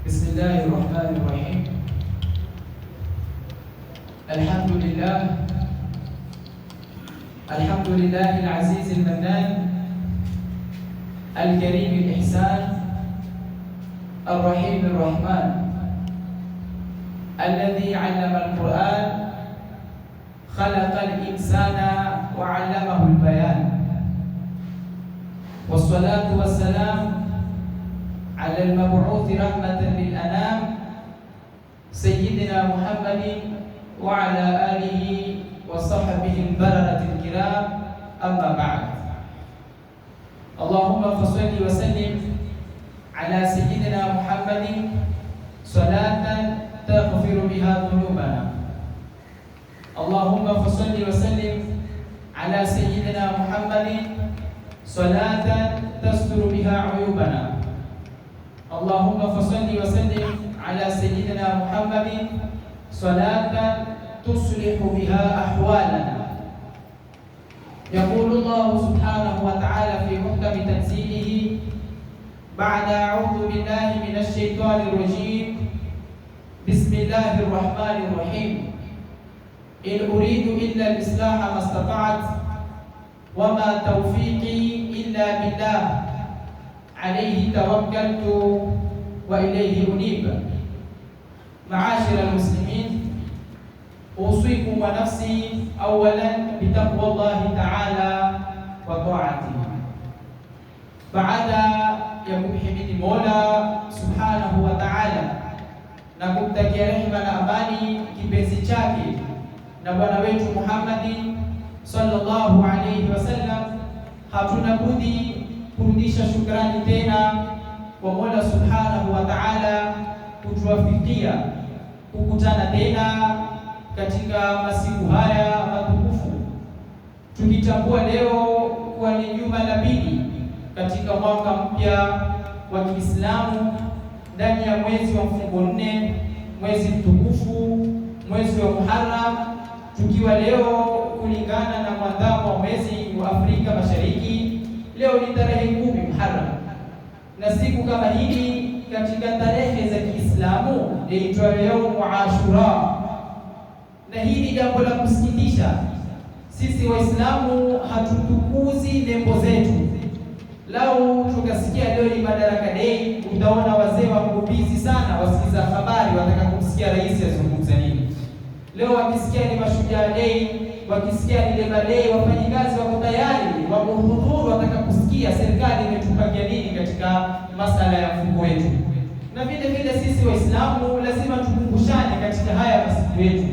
بسم الله الرحمن الرحيم. الحمد لله العزيز المنان الكريم الإحسان الرحيم الرحمن الذي علم القرآن خلق الإنسان وعلمه البيان، والصلاة والسلام على المبعوث رحمة للأنام سيدنا محمد وعلى آله وصحبه البررة الكرام، أما بعد. اللهم فصل وسلم على سيدنا محمد صلاة تغفر بها ذنوبنا. اللهم فصل وسلم على سيدنا محمد صلاة تستر بها عيوبنا. اللهم فصل وسلم على سيدنا محمد صلاة تصلح بها أحوالنا. يقول الله سبحانه وتعالى في محكم تنزيله بعد أعوذ بالله من الشيطان الرجيم: بسم الله الرحمن الرحيم. إن أريد إلا الإصلاح ما استطعت وما توفيقي إلا بالله عليه توكلت وإليه أنيب. معاشر المسلمين، أوصيكم ونفسي أولا بتقوى الله تعالى وطاعته. Baada ya kumhimidi Mola Subhanahu wa Ta'ala na kumtakia rehema na amani kipenzi chake na bwana wetu Muhammad sallallahu alayhi wasallam, hatuna budi kurudisha shukrani tena kwa Mola Subhanahu wa Ta'ala kutuwafikia kukutana tena katika masiku haya matukufu, tukitambua leo kuwa ni juma la pili katika mwaka mpya wa Kiislamu ndani ya mwezi wa mfungo 4, mwezi mtukufu, mwezi wa Muharram, tukiwa leo kulingana na mwandamo wa mwezi wa Afrika Mashariki, leo ni tarehe 10 Muharram, na siku kama hii katika tarehe za Kiislamu inaitwa Yaumu Ashura. Na hii ni jambo la kusikitisha, sisi Waislamu hatutukuzi nembo zetu. Lau tukasikia leo ni Madaraka Day, utaona wazee wako busy sana, wasikiza habari, wataka kumsikia rais azungumza nini. Leo wakisikia ni Mashujaa Day, wakisikia ni Labour Day, wafanyikazi wako tayari wako hudhuru, wataka kusikia serikali imetupangia nini katika masala ya mfungo wetu. Na vile vile sisi Waislamu lazima tukumbushane katika haya masiku yetu.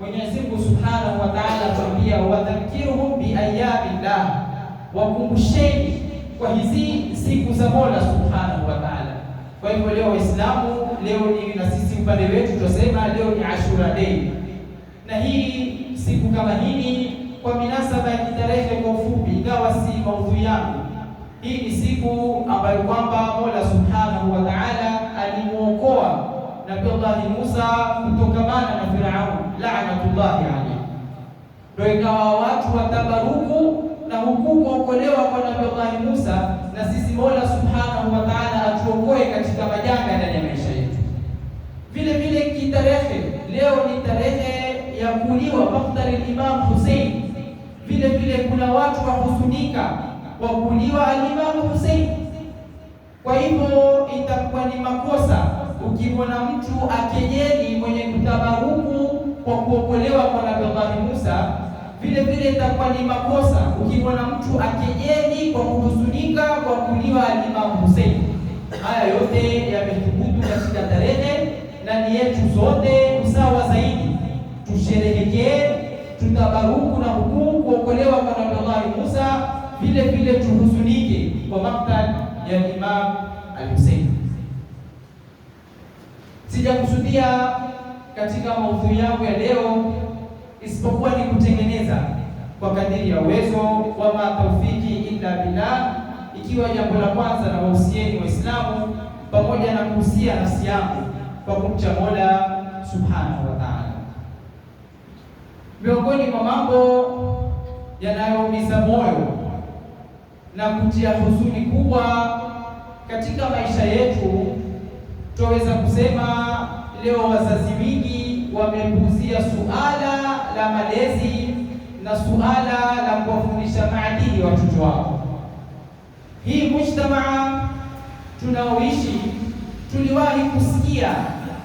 Mwenyezi Mungu Subhanahu wa Ta'ala atuambia, wadhakiruhum bi ayyamillah, wakumbusheni kwa hizi siku za Mola Subhanahu wa Ta'ala. Kwa hivyo leo Waislamu, leo ni na sisi upande wetu tunasema leo ni Ashura Day, na hii siku kama hii kwa minasaba ya kitarehe kwa ufupi, ingawa si maudhui yangu, hii ni siku ambayo kwamba Mola Subhanahu wa Ta'ala alimuokoa Nabii Allah Musa kutokamana na Firaun la'natullahi alayhi. Ndio ikawa watu watabaruku na huku kuokolewa kwa Nabii Allah Musa, na sisi Mola Subhanahu wa Ta'ala atuokoe katika majanga ndani ya maisha yetu. Vile vile kitarehe leo ni tarehe ya kuuliwa maktali Imam Hussein. Vile vile kuna watu wahuzunika kwa kuuliwa al-Imam Hussein. Kwa hivyo itakuwa ni makosa ukimwona mtu akejeli mwenye kutabaruku kwa kuokolewa kwa Nabii Allah Musa. Vile vile itakuwa ni makosa ukimwona mtu akejeli kwa kuhuzunika kwa kuuliwa al-Imam Hussein. Haya yote yamethubutu katika tarehe, na ni yetu zote usawa zaidi tusherehekee, tutabaruku na hukumu kuokolewa kwa Nabii Allah Musa, vile vile tuhuzunike kwa maktali ya Imam al-Hussein. Sijakusudia katika maudhui yangu ya leo isipokuwa ni kutengeneza kwa kadiri ya uwezo wa matawfiki illa billah, ikiwa jambo la kwanza na wahusieni Waislamu pamoja na kuhusia nafsi yangu kwa kumcha Mola Subhanahu wa Ta'ala. Miongoni mwa mambo yanayoumiza moyo na kutia huzuni kubwa katika maisha yetu Tuweza kusema leo wazazi wengi wamepuuzia suala la malezi na suala la kuwafundisha maadili watoto wao. Hii mujtamaa tunaoishi, tuliwahi kusikia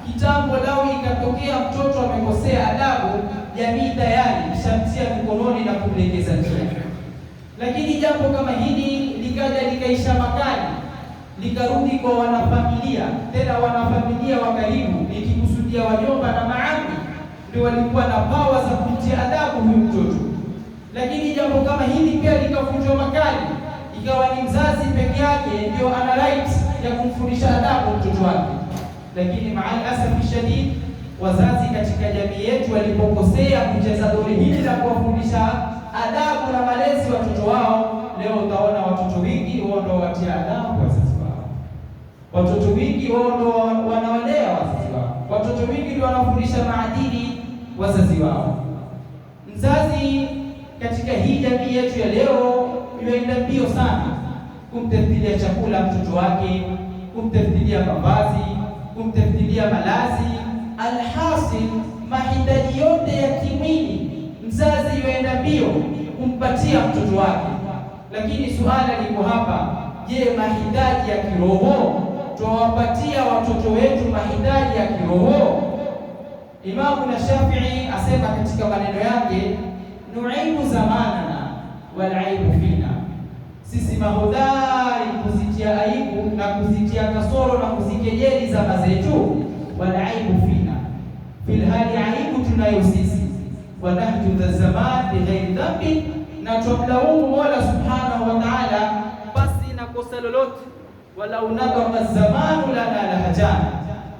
kitambo, lao ikatokea mtoto amekosea adabu, jamii tayari ishamtia mikononi na kumlegeza njia. Lakini jambo kama hili likaja likaisha makali, likarudi kwa wanafamilia, tena wanafamilia wa karibu, nikikusudia wajomba na maami, ndio walikuwa na pawa za kumtia adabu huyu mtoto. Lakini jambo kama hili pia likavunjwa makali, ikawa ni mzazi peke yake ndio ana right ya kumfundisha adabu mtoto wake. Lakini maal asafi shadid, wazazi katika jamii yetu walipokosea kucheza dole hili la kuwafundisha adabu na malezi watoto wao, leo utaona watoto wengi wao ndio watia adabu wazazi wao, watoto wengi wao ndio wanawalea wazazi wao, watoto wengi ndio wanafundisha maadili wazazi wao. Mzazi katika hii jamii yetu ya leo yuenda mbio sana kumtafutilia chakula mtoto wake, kumtafutilia mavazi, kumtafutilia malazi, alhasil mahitaji yote ya kimwili mzazi yuenda mbio kumpatia mtoto wake. Lakini suala liko hapa, je, mahitaji ya kiroho tuwapatia watoto wetu? Mahitaji ya kiroho, Imamu na Shafi'i asema katika maneno yake, nuaibu zamanana wal aibu fina, sisi mahodari kuzitia aibu na kuzitia kasoro na kuzikejeli zama zetu, wal aibu fina, fil hali aibu tunayo sisi, wa nahju dha zaman bi ghairi dhanbi, na tumlaumu Mola subhanahu wa ta'ala basi na kosa lolote. Walau nadama zamanu lana lahajana,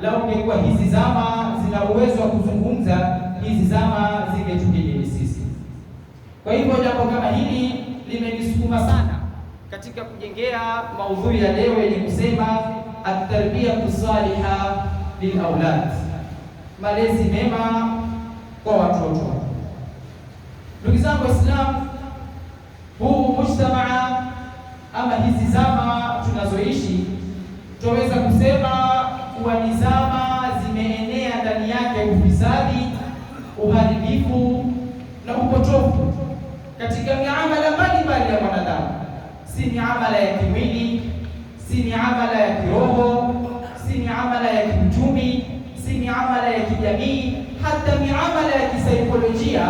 lau ingekuwa hizi zama zina uwezo wa kuzungumza, hizi zama zingetukejeli sisi. Kwa hivyo jambo kama hili limenisukuma sana katika kujengea maudhui ya leo yenye kusema at-tarbiyatu salihah lil aulad, malezi mema kwa watoto. Ndugu zangu Waislamu, huu mujtamaa ama hizi zama tunazoishi, tunaweza kusema kuwa ni zama zimeenea ndani yake ufisadi, uharibifu na upotofu katika miamala mbalimbali ya mwanadamu. Si miamala ya kimwili, si miamala ya kiroho, si miamala ya kiuchumi, si miamala ya kijamii, hata miamala ya kisaikolojia.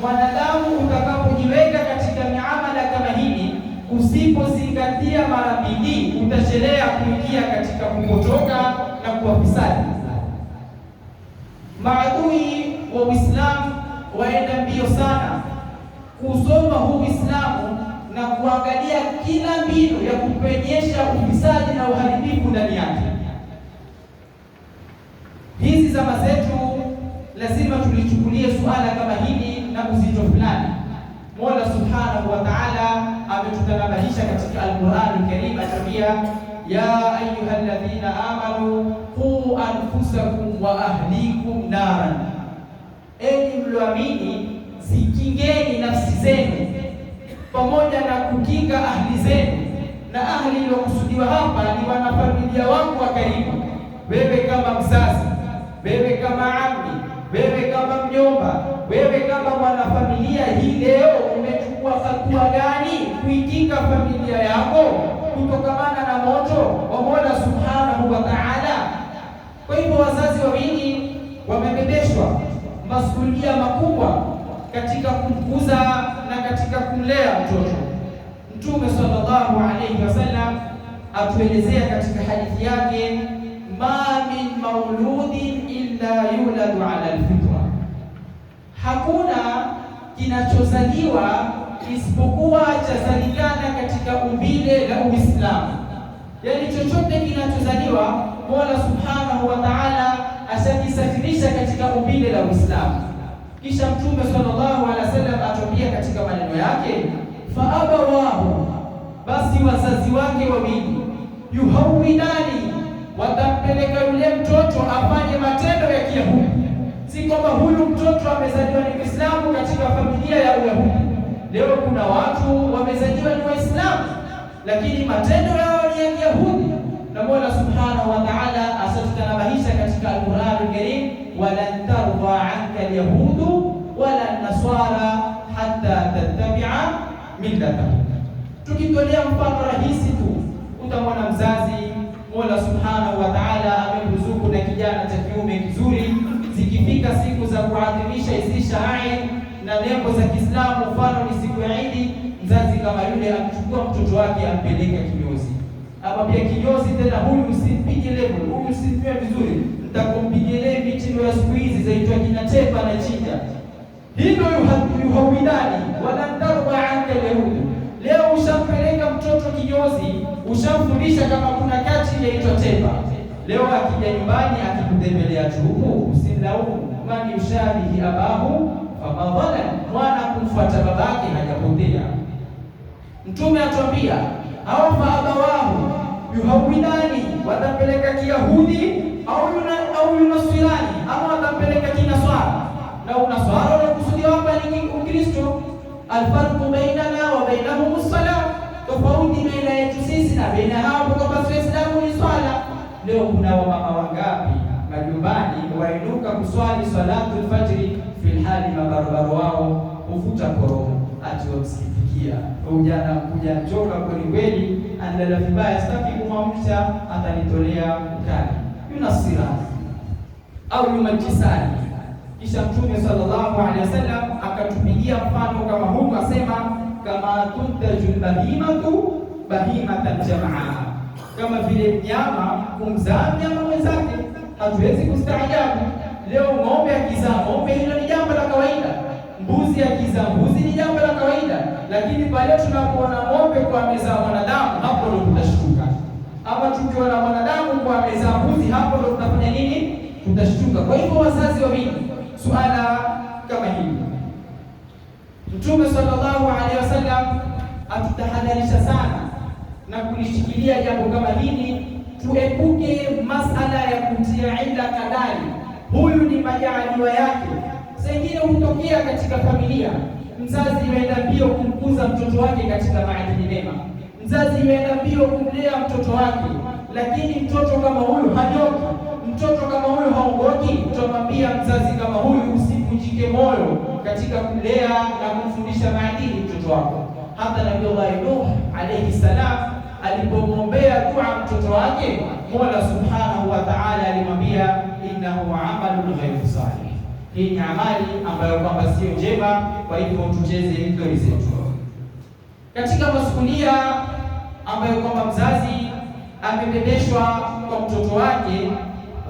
Mwanadamu utakapojiweka katika miamala kama hili, usipozingatia mara mbili, utachelea kuingia katika kupotoka na kuwafisadi. Maadui wa Uislamu waenda mbio sana kusoma huu Uislamu na kuangalia kila mbinu ya kupenyesha ufisadi na uharibifu ndani yake. Hizi zama zetu lazima tulichukulie suala kama hili na uzito fulani. Mola subhanahu wa ta'ala ametutanabahisha katika Al-Qur'an Karim, atambia ya ayyuhalladhina amanu qu anfusakum wa ahlikum naran, enyi mlioamini zikingeni nafsi zenu pamoja na kukinga ahli zenu. Na ahli iliyokusudiwa hapa ni wanafamilia wako wa karibu, wewe kama mzazi, wewe kama ami, wewe kama mjomba, wewe kama mwanafamilia. Hii leo umechukua hatua gani kuikinga familia yako kutokamana na moto wa Mola subhanahu wa ta'ala? Kwa hivyo wazazi wawili wamebebeshwa masuhulia makubwa katika kumkuza na katika kumlea mtoto. Mtume sallallahu alayhi wasallam atuelezea katika hadithi yake, ma min mauludin illa yuladu ala alfitra, hakuna kinachozaliwa isipokuwa chazalikana katika umbile la Uislamu. Yani chochote kinachozaliwa Mola subhanahu wa ta'ala ashakisafirisha katika umbile la Uislamu. Kisha Mtume sallallahu alaihi wasallam atuambia katika maneno yake, fa abawahu, basi wazazi wake wawili, yuhawidani, watampeleka yule mtoto afanye matendo ya Kiyahudi. Si kwamba huyu mtoto amezaliwa ni Muislamu katika familia ya Uyahudi. Leo kuna watu wamezaliwa ni Waislamu lakini matendo yao ni ya Kiyahudi, na Mola subhanahu wa ta'ala asatana katika Al-Qur'an Al-Karim, walan tarda anka al-yahudu wala an-nasara hatta tattabi'a millatahum. Tukitolea mfano rahisi tu, utamwona mzazi, Mola Subhanahu wa Ta'ala amemruzuku na kijana cha kiume kizuri, zikifika siku za kuadhimisha hizi sha'air na nembo za Kiislamu, mfano ni siku ya Eid, mzazi kama yule amchukua mtoto wake ampeleka kinyozi. Hapa pia kinyozi tena, huyu usipige lebo, huyu usipige vizuri, nitakumpigilia mitindo ya siku hizi zaitwa kinatepa na chinja. Hilo yuhawidani wala ndarwa anka yahudu. Leo ushampeleka mtoto kinyozi, ushamfundisha kama kuna kati inaitwa tepa. Leo akija nyumbani akikutembelea chuku, usilaumu, mani ushabihi abahu fama dhalam, mwana kumfuata babake hajapotea. Mtume atuambia au fa abawahu yuhawidani, watapeleka kiyahudi au yunasirani, ama watapeleka kinaswara. Na unaswara unakusudia hapa ni Ukristo. Alfarqu bainana wa bainahum as-salat, tofauti baina yetu sisi na baina hao kwa Waislamu ni swala. Leo kuna wamama wangapi majumbani wainuka kuswali salatul fajri, fil hali mabarabara wao hufuta koromo ati wamsikifikia ujana kuja njoka kweli, analala vibaya, sitaki kumwamsha, atanitolea ukali, yunasira au yumajisani. Kisha Mtume sallallahu alaihi wasallam akatupigia mfano kama huu, asema kama tuntajul bahimatu bahimatan jamaa, kama vile mnyama kumzaa mnyama mwenzake. Hatuwezi kustaajabu. Leo ng'ombe akizaa ng'ombe, hilo ni jambo la kawaida. Mbuzi akizaa mbuzi ni jambo la kawaida, lakini pale tunapoona ng'ombe kwa amezaa mwanadamu, hapo ndo tutashtuka. Ama tukiona mwanadamu kwa amezaa mbuzi, hapo ndo tutafanya nini? Tutashtuka. Kwa hivyo wazazi wawili, suala kama hili Mtume sallallahu alaihi wasallam atutahadharisha sana na kulishikilia jambo kama hili, tuepuke masala ya kutia ila kadari. Huyu ni majaliwa yake. Sengine hutokea katika familia, mzazi yuenda mbio kumkuza mtoto wake katika maadili mema, mzazi yuenda mbio kumlea mtoto wake, lakini mtoto kama huyu hanyoki, mtoto kama huyu haongoki. Tutamwambia mzazi kama huyu, usivunjike moyo katika kulea na kumfundisha maadili mtoto wako. Hata Nabii Nuh alayhi salam alipomwombea dua mtoto wake, Mola Subhanahu wa Ta'ala alimwambia innahu amalun ghayru salih, hii ni amali ambayo kwamba sio njema, kwa hivyo tucheze hikari zetu. Katika masuhulia ambayo kwamba mzazi amebebeshwa kwa mtoto wake,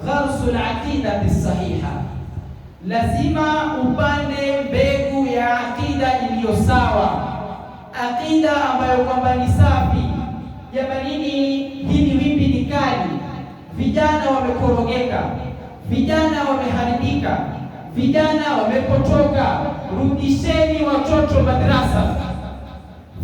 gharsul aqidati sahiha, lazima upande mbegu ya aqida iliyo sawa, aqida ambayo kwamba ni safi. Jamanini, hili wimbi ni kali, vijana wamekorogeka, vijana wameharibika, vijana wamepotoka. Rudisheni watoto madrasa.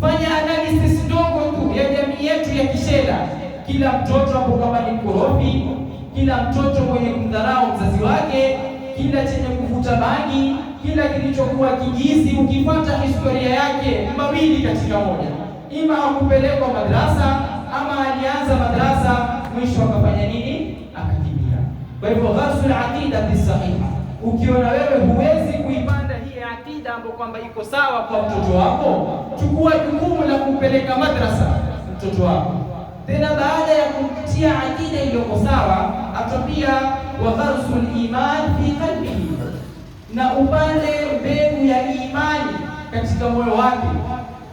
Fanya analysis ndogo tu ya jamii yetu ya Kishela. Kila mtoto hapo kama ni mkorofi, kila mtoto mwenye kumdharau mzazi wake, kila chenye kuvuta bangi, kila kilichokuwa kijizi, ukifuata historia yake mawili katika moja, ima hakupelekwa madrasa ama alianza madrasa mwisho akafanya nini? Akakimbia. Kwa hivyo gharsul aqida sahiha, ukiona wewe huwezi kuipanda hii aqida ambayo kwamba iko sawa kwa mtoto wako, chukua jukumu la kumpeleka madrasa mtoto wako. Tena baada ya kumtia aqida iliyoko sawa, atapia wa gharsul iman fi qalbihi, na upande mbegu ya imani katika moyo wake.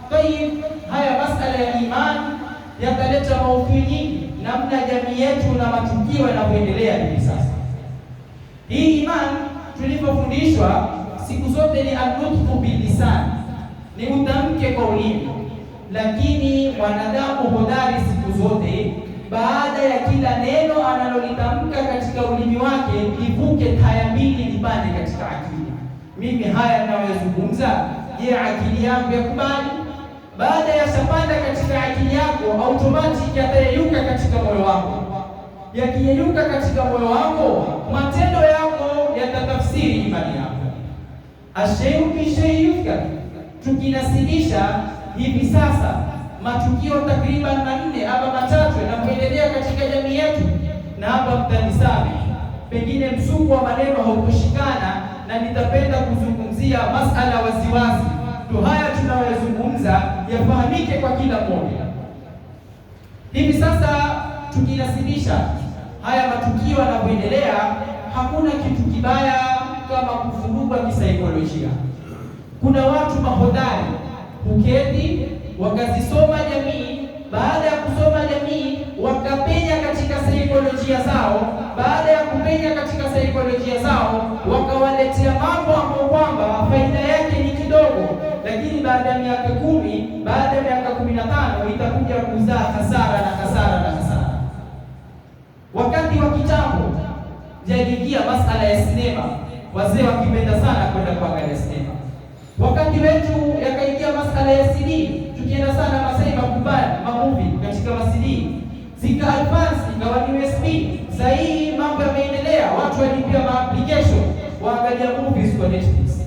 Kwa hiyo haya masala ya imani yataleta maudhui nyingi, namna jamii yetu na matukio yanavyoendelea hivi sasa. Hii imani tulivyofundishwa siku zote ni an-nutqu bil-lisan, ni utamke kwa ulimi, lakini mwanadamu hodari siku zote, baada ya kila neno analolitamka katika ulimi wake, livuke taya mbili lipande katika akili. Mimi haya ninayozungumza, je, akili yangu yakubali? Baada ya shapanda katika akili yako, automatic yatayeyuka katika moyo wako. Yakiyeyuka katika moyo wako, matendo yako yatatafsiri imani yako. Ashayu bi shay'ika, tukinasibisha hivi sasa matukio takriban 4 ama 3 yanayoendelea katika jamii yetu, na hapa mtanisamehe, pengine msuko wa maneno haukushikana, na nitapenda kuzungumzia masala waziwazi. Ndio haya tunayozungumza yafahamike kwa kila mmoja. Hivi sasa tukinasibisha haya matukio yanavyoendelea, hakuna kitu kibaya kama kuvurugwa kisaikolojia. Kuna watu mahodari huketi wakazisoma jamii, baada ya kusoma jamii wakapenya katika saikolojia zao, baada ya kupenya katika saikolojia zao wakawaletea mambo ambayo kwamba faida yake ni kidogo, lakini baada ya miaka 10, baada ya miaka 15 itakuja kuzaa hasara na hasara na hasara. Wakati wa kitambo jaliingia masala ya sinema, wazee wakipenda sana kwenda kuangalia sinema. Wakati wetu yakaingia masala ya CD, tukienda sana masaiba kubali mamovie katika masidi zika advance ikawa ni USB. Sasa hii mambo yameendelea, watu walipia application waangalia movies kwa Netflix.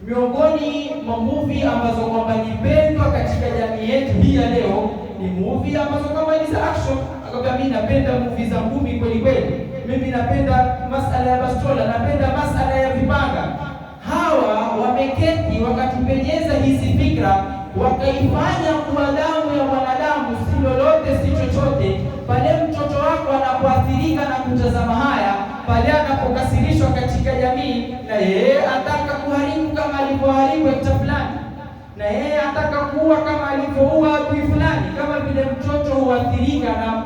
Miongoni mwa movie ambazo kwamba nipendwa katika jamii yetu hii ya leo ni movie ambazo kama ni za action. Akaka mimi napenda movie za ngumi kweli kweli, mimi napenda masala ya bastola, napenda masala ya vipanga. Hawa wameketi wakatupenyeza hizi fikra, wakaifanya kuwa damu ya mwanadamu si lolote si chochote. Pale mtoto wako anapoathirika na kutazama haya, pale anapokasirishwa katika jamii, na yeye ataka kuharibu kama alivyoharibu mtu fulani, na yeye ataka kuua kama alivyoua adui fulani. Kama vile mtoto huathirika na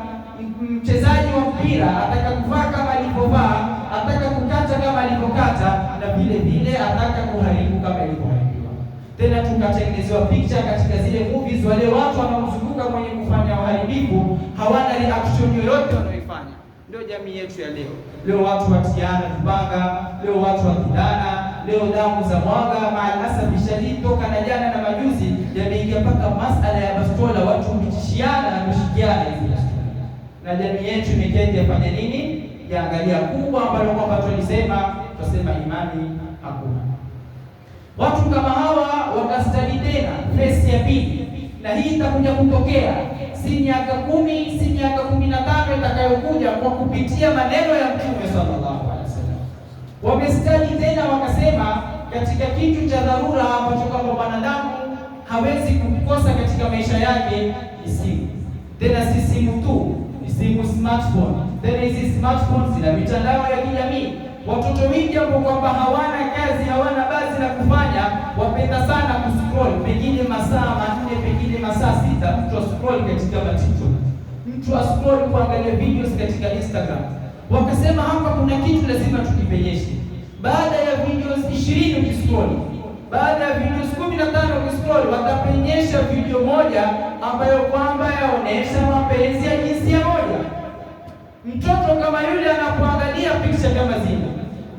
mchezaji wa mpira, ataka kuvaa kama alivyovaa, ataka kukata kama alivyokata, na vile vile ataka kuharibu kama alivyoharibiwa. Tena tukatengenezewa picha katika zile movies, wale watu wanaomzunguka mwenye kufanya uharibifu hawana reaction yoyote wanaoifanya. Ndio jamii yetu ya leo. Leo watu watiana vipanga, leo watu wakidana, leo damu za mwaga. Maalasa bishadi toka na jana na majuzi yameingia mpaka masala ya bastola, watu kutishiana na kushikiana hivi. Na jamii yetu imeketi yafanya nini? Yaangalia kubwa ambalo kwamba tunasema imani hakuna. Watu kama hawa wakastadi tena phase ya pili, na hii itakuja kutokea si miaka 10, si miaka 15 itakayokuja, kwa kupitia maneno ya Mtume sallallahu alaihi wasallam. Wamestadi tena wakasema katika kitu cha dharura ambacho kama mwanadamu hawezi kukosa katika maisha yake ni simu. Tena si simu tu, ni simu smartphone. Tena hizi smartphones zina mitandao ya kijamii. Watoto wengi ambao kwamba hawana kazi, hawana baadhi la kufanya, wapenda sana kuscroll, pengine masaa 4, pengine masaa 6, mtu ascroll katika TikTok, mtu ascroll kuangalia videos katika Instagram. Wakasema hapa kuna kitu lazima tukipenyeshe. Baada ya videos 20 ukiscroll, baada ya videos 15 ukiscroll, watapenyesha video moja ambayo kwamba yaonesha mapenzi ya jinsia moja. Mtoto kama yule anapoangalia picha kama zile,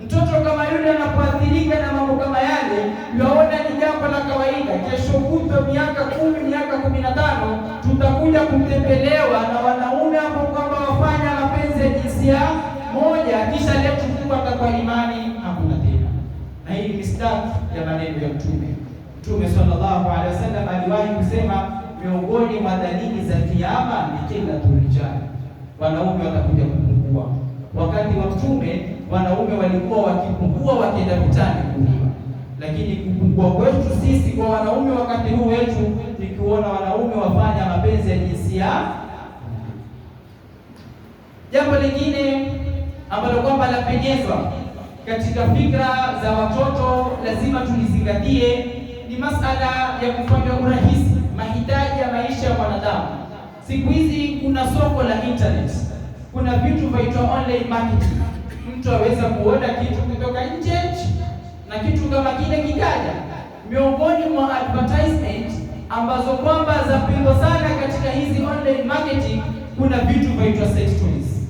mtoto kama yule anapoathirika na mambo kama yale, yaona ni jambo la kawaida. Kesho kutwa miaka 10, miaka 15 tutakuja kutembelewa na wanaume ambao kwamba wafanya mapenzi ya jinsia moja, kisha leo tukupata kwa imani hakuna tena. Na hii ni mistari ya maneno ya Mtume sallallahu alaihi wasallam aliwahi kusema, miongoni mwa dalili za kiyama ni qillatul rijal, wanaume watakuja kupungua. Wakati wa Mtume wanaume walikuwa wakipungua wakienda vitani kuuliwa, lakini kupungua kwetu sisi kwa wanaume wakati huu wetu ni kuona wanaume wafanya mapenzi ya jinsia. Jambo lingine ambalo kwamba lapenyezwa katika fikra za watoto lazima tulizingatie ni masala ya kufanya urahisi mahitaji ya maisha ya mwanadamu. Siku hizi kuna soko la internet, kuna vitu vinaitwa online marketing. Mtu aweza kuona kitu kutoka nje na kitu kama kile kikaja. Miongoni mwa advertisement ambazo kwamba zapendwa sana katika hizi online marketing, kuna vitu vinaitwa sex toys.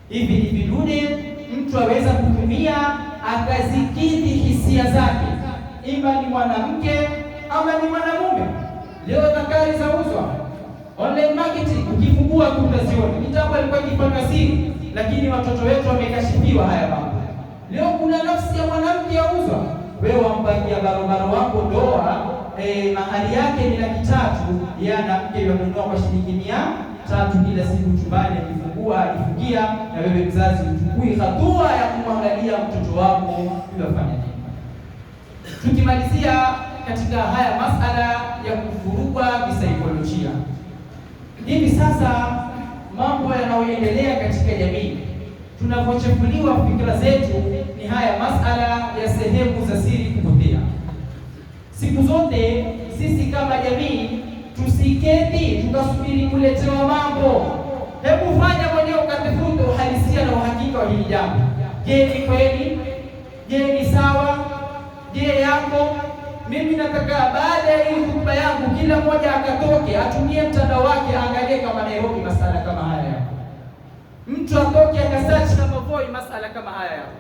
Hivi ni vidude mtu aweza kutumia akazikidhi hisia zake, ima ni mwanamke ama ni mwanamume. Leo zakari zauzwa online marketing, ukifungua kutaziona. Kitambo alikuwa ikifanywa siri, lakini watoto wetu wamekashifiwa haya mambo. Leo kuna nafsi ya mwanamke yauzwa. Wewe wampangia barabara wako ndoa, mahali yake ni 300,000, yeye anamke yanunua kwa shilingi 3 kila siku chumbani akifungia, na wewe mzazi uchukui hatua ya kumwangalia mtoto wako yafanya nini. Tukimalizia katika haya masala ya kuvurugwa kisaikolojia, hivi sasa mambo yanayoendelea katika jamii, tunapochafuliwa fikra zetu, ni haya masala ya sehemu za siri kupotea. Siku zote sisi kama jamii tusiketi tukasubiri kuletewa mambo. Hebu fanya mwenyewe ukatafuta uhalisia na uhakika wa hili jambo. Je, ni kweli? Je, ni sawa? Je, yako? Mimi nataka baada ya hii hotuba yangu kila mmoja akatoke atumie mtandao wake angalie kama Nairobi masala kama haya yako. Mtu atoke akasearch kama Voi masala kama haya yako.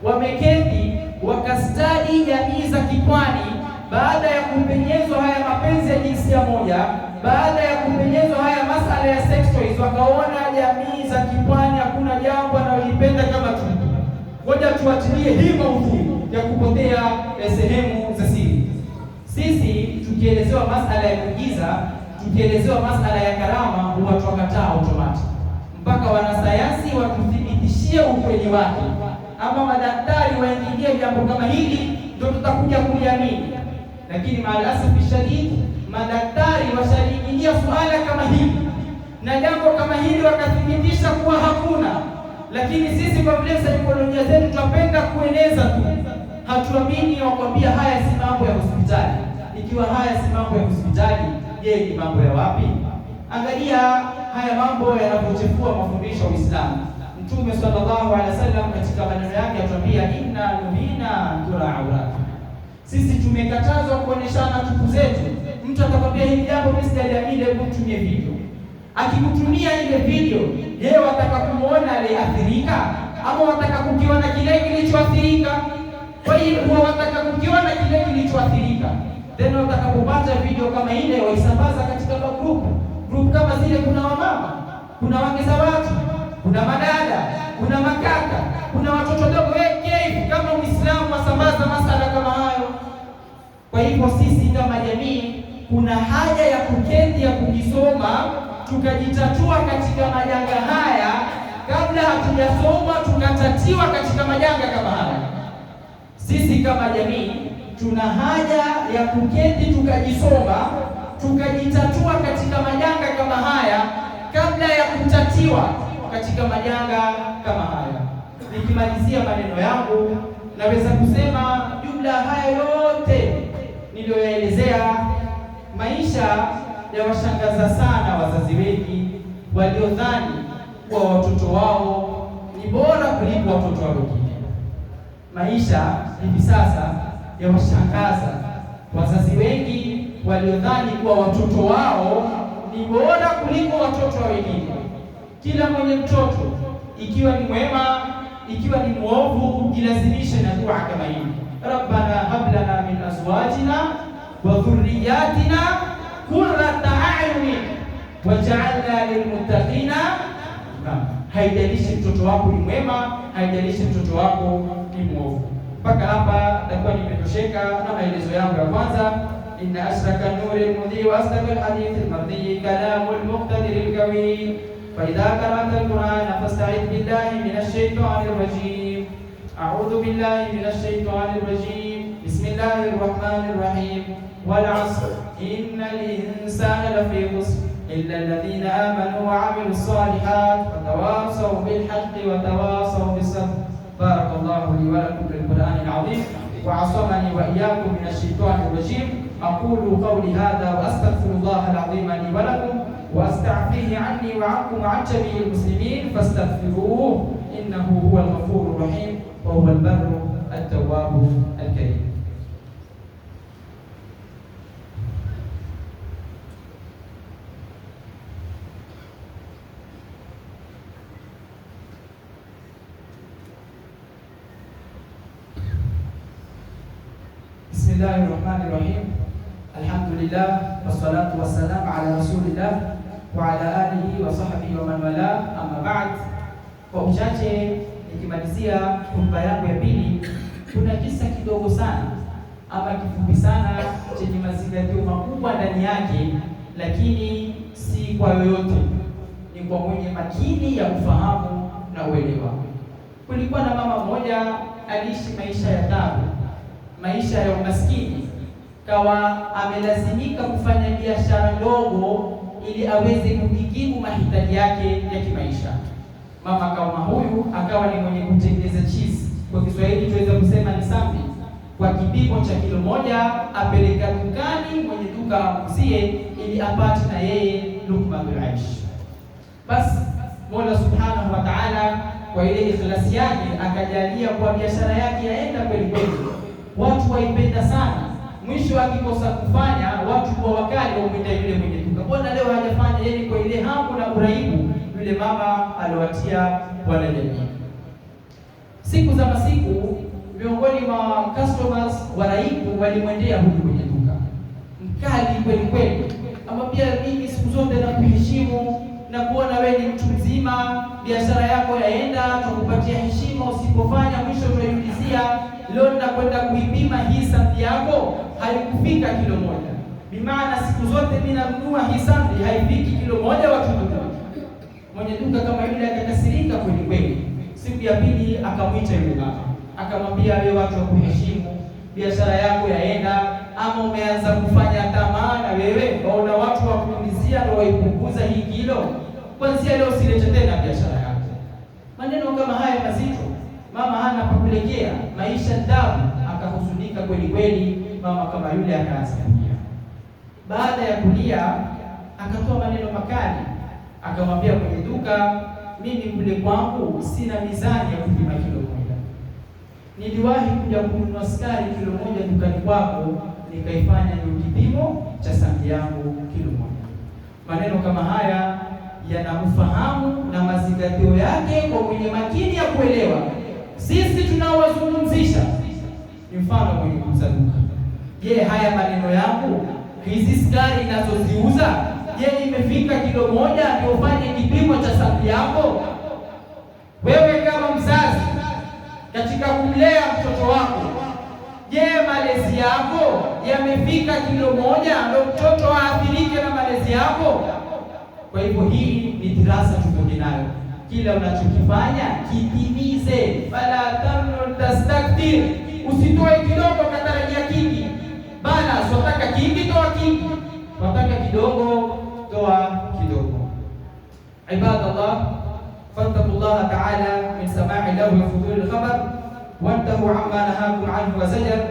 Wameketi wakastadi jamii za Kipwani baada ya kupenyezwa haya mapenzi ya jinsia moja, baada ya kupenyezwa haya masala ya sex toys, wakaona jamii za Kipwani hakuna jambo analolipenda kama tu. Ngoja tuatilie hii maudhui ya kupotea sehemu za siri. Sisi tukielezewa masala ya kuigiza, tukielezewa masala ya karama, huwa tukakataa automatic. Mpaka wanasayansi watuthibitishie ukweli wake, ama madaktari waingilie jambo kama hili ndio tutakuja kuliamini. Lakini maalasafi shadidi, madaktari washaliingilia suala kama hili na jambo kama hili wakathibitisha kuwa hakuna. Lakini sisi kwa vile saikolojia zetu tunapenda kueneza tu, hatuamini wakwambia haya si mambo ya hospitali. Ikiwa haya si mambo ya hospitali, je, ni mambo ya wapi? Angalia haya mambo yanapochefua mafundisho ya Uislamu. Mtume sallallahu alaihi wasallam katika maneno yake atuambia, inna nuhina tura aurat. Sisi tumekatazwa kuoneshana tupu zetu. Mtu atakwambia hili jambo mimi sijaliamini, hebu mtumie video. Akikutumia ile video, je, wataka kumuona aliathirika ama wataka kukiona kile kilichoathirika? Kwa hiyo wataka kukiona kile kilichoathirika. Tena utakapopata video kama ile waisambaza katika group kama zile, kuna wamama, kuna wake za watu, kuna madada, kuna makaka, kuna watoto dogo. Kama Uislamu wasambaza masala kama hayo. Kwa hivyo sisi kama jamii kuna haja ya kuketi, ya kujisoma, tukajitatua katika majanga haya kabla hatujasoma tukatatiwa katika majanga kama haya. Sisi kama jamii tuna haja ya kuketi tukajisoma, tukajitatua katika majanga kama haya kabla ya kutatiwa katika majanga kama haya. Nikimalizia maneno yangu, naweza kusema jumla haya yote niliyoelezea, maisha yawashangaza sana wazazi wengi waliodhani kuwa watoto wao ni bora kuliko watoto wa wengine. Maisha hivi sasa yawashangaza wazazi wengi waliodhani kuwa watoto wao ni bora kuliko watoto wa wengine. Kila mwenye mtoto, ikiwa ni mwema, ikiwa ni mwovu, jilazimishe na dua kama hii: Rabbana hab lana min azwajina wa dhurriyyatina qurrata a'yunin waj'alna lilmuttaqina. Haijalishi mtoto wako ni mwema, haijalishi mtoto wako ni mwovu. Mpaka hapa nitakuwa nimetosheka na maelezo yangu ya kwanza. Inna ashraka nuri al-mudhi wa asdaq al-hadith al-mardi kalamu al-muqtadir al-qawi. فإذا قرأت القرآن فاستعذ بالله من الشيطان الرجيم. أعوذ بالله من الشيطان الرجيم. بسم الله الرحمن الرحيم. والعصر إن الإنسان لفي خسر إلا الذين آمنوا وعملوا الصالحات وتواصوا بالحق وتواصوا بالصبر. بارك الله لي ولكم بالقرآن العظيم وعصمني وإياكم من الشيطان الرجيم. أقول قولي هذا وأستغفر الله العظيم لي ولكم واستعفيه عني وعنكم وعن جميع المسلمين فاستغفروه انه هو الغفور الرحيم وهو البر التواب الكريم. بسم الله الرحمن الرحيم. الحمد لله والصلاة والسلام على رسول الله وعلى alihi wa sahbihi wa man wala, amma ba'd. Kwa uchache nikimalizia hotuba yangu ya pili, kuna kisa kidogo sana ama kifupi sana chenye mazingatio makubwa ndani yake, lakini si kwa yoyote. ni kwa mwenye makini ya kufahamu na uelewa. Kulikuwa na mama mmoja aliishi maisha ya taabu, maisha ya umaskini, kawa amelazimika kufanya biashara ndogo ili aweze kujikimu mahitaji yake ya kimaisha. Mama kama huyu akawa ni mwenye kutengeneza cheese, kwa Kiswahili tuweza kusema ni sambi, kwa kipimo cha kilo moja, apeleka dukani, mwenye duka amuzie ili apate na yeye lukmatul aish. Basi Mola Subhanahu wa Ta'ala kwa ile ikhlasi yake akajalia kwa biashara yake yaenda kweli kweli, watu waipenda sana. Mwisho akikosa kufanya, watu kwa wakali wamwita yule mwenye duka, mbona leo hajafanya? Yeye kwa ile hamu na uraibu yule mama aliwatia wale jamii. Siku za masiku, miongoni mwa customers waraibu walimwendea huyu mwenye duka, mkali kweli kweli, amwambia mimi siku zote na kuheshimu na kuona wewe ni mtu mzima, biashara yako yaenda, tukupatia heshima, usipofanya mwisho tunaiulizia. Leo ninakwenda kuipima hii sambi yako, haikufika kilo moja. Bimaana siku zote mimi nanunua hii sambi haifiki kilo moja. Watu mwenye duka kama yule akakasirika kweli kweli. Siku ya pili akamwita yule mama, akamwambia wewe, watu wa kuheshimu, biashara yako yaenda, ama umeanza kufanya tamaa na wewe waona watu wa kuulizia ndio waipunguza hii kilo, kwanza leo usilete tena biashara yako. Maneno kama haya mazito, mama hana pa kuelekea, maisha tabu, akahuzunika kweli kweli. Mama kama yule akaanza kulia. Baada ya kulia akatoa maneno makali, akamwambia mwenye duka, mimi kule kwangu sina mizani ya kupima kilo moja. Niliwahi kuja kununua sukari kilo moja dukani kwako, nikaifanya ni kipimo cha sambi yangu kilo moja. Maneno kama haya yana ufahamu na mazingatio yake kwa mwenye makini ya kuelewa. Sisi tunaowazungumzisha ni mfano mwenye kuuza duka. Je, haya maneno yangu, hizi sukari ninazoziuza, je, imefika kilo moja ndio ufanye kipimo cha sambi yako? Wewe kama mzazi katika kumlea mtoto wako, je, malezi yako yamefika kilo moja ndio mtoto aathirike na malezi yako? Kwa hivyo hii ni dirasa tuko nayo. Kila unachokifanya kitimize, fala tamnun tastakthir. Usitoe kidogo katarajia kingi, bana unataka kingi toa kingi, unataka kidogo toa kidogo. Ibadallah, fattaqullaha ta'ala min sama'i lahu wa fudul al-khabar wantahu amma nahakum anhu wa zajar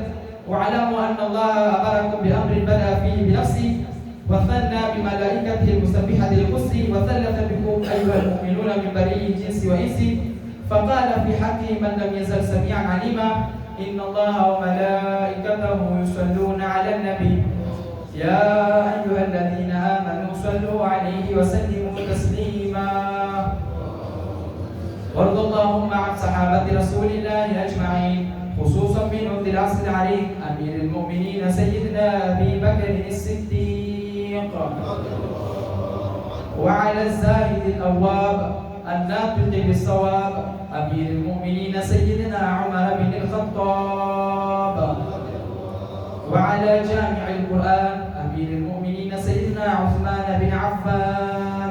wa'lamu anna Allaha amarakum bi amrin bada fihi bi nafsihi وثنى بملائكته المسبحة للقدس وثلث بكم أيها المؤمنون من بريء الجنس وإنس فقال في حقه من لم يزل سميعا عليما إن الله وملائكته يصلون على النبي يا أيها الذين آمنوا صلوا عليه وسلموا تسليما وارض اللهم عن صحابة رسول الله أجمعين خصوصا منهم ذي العصر العريق أمير المؤمنين سيدنا أبي بكر الصديق وعلى الزاهد الأواب الناطق بالصواب أمير المؤمنين سيدنا عمر بن الخطاب وعلى جامع القرآن أمير المؤمنين سيدنا عثمان بن عفان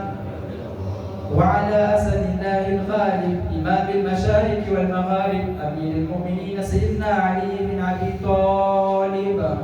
وعلى أسد الله الغالب إمام المشارق والمغارب أمير المؤمنين سيدنا علي بن أبي طالب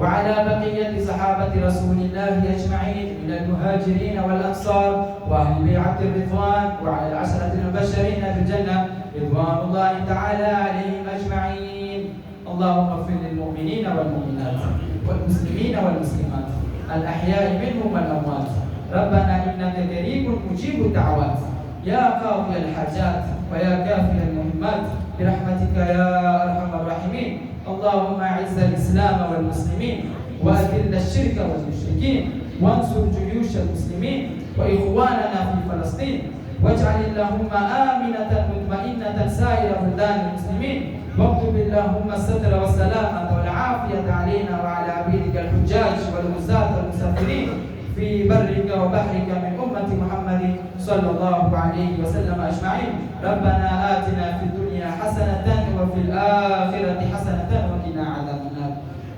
وعلى بقية صحابة رسول الله أجمعين من المهاجرين والأنصار وأهل بيعة الرضوان وعلى العشرة المبشرين بالجنة رضوان الله تعالى عليهم أجمعين. اللهم اغفر للمؤمنين والمؤمنات والمسلمين والمسلمات الأحياء منهم والأموات. ربنا إنك قريب مجيب الدعوات يا قاضي الحاجات ويا كافي المهمات برحمتك يا أرحم الراحمين. اللهم أعز الإسلام والمسلمين وأذل الشرك والمشركين وانصر جيوش المسلمين وإخواننا في فلسطين واجعل اللهم آمنة مطمئنة سائر بلدان المسلمين واكتب اللهم الستر والسلامة والعافية علينا وعلى عبيدك الحجاج والغزاة والمسافرين في برك وبحرك من أمة محمد صلى الله عليه وسلم أجمعين. ربنا آتنا في الدنيا حسنة وفي الآخرة حسنة وقنا عذاب النار.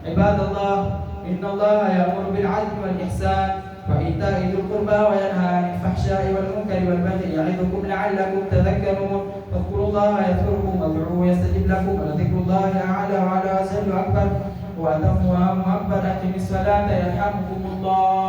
عباد الله، إن الله يأمر بالعدل والإحسان وإيتاء ذي القربى وينهى عن الفحشاء والمنكر والبغي يعظكم لعلكم تذكرون فاذكروا الله يذكركم وادعوه يستجب لكم ولذكر الله أعلى وعلى أجل أكبر وأتم وأهم أكبر أقم الصلاة يرحمكم الله.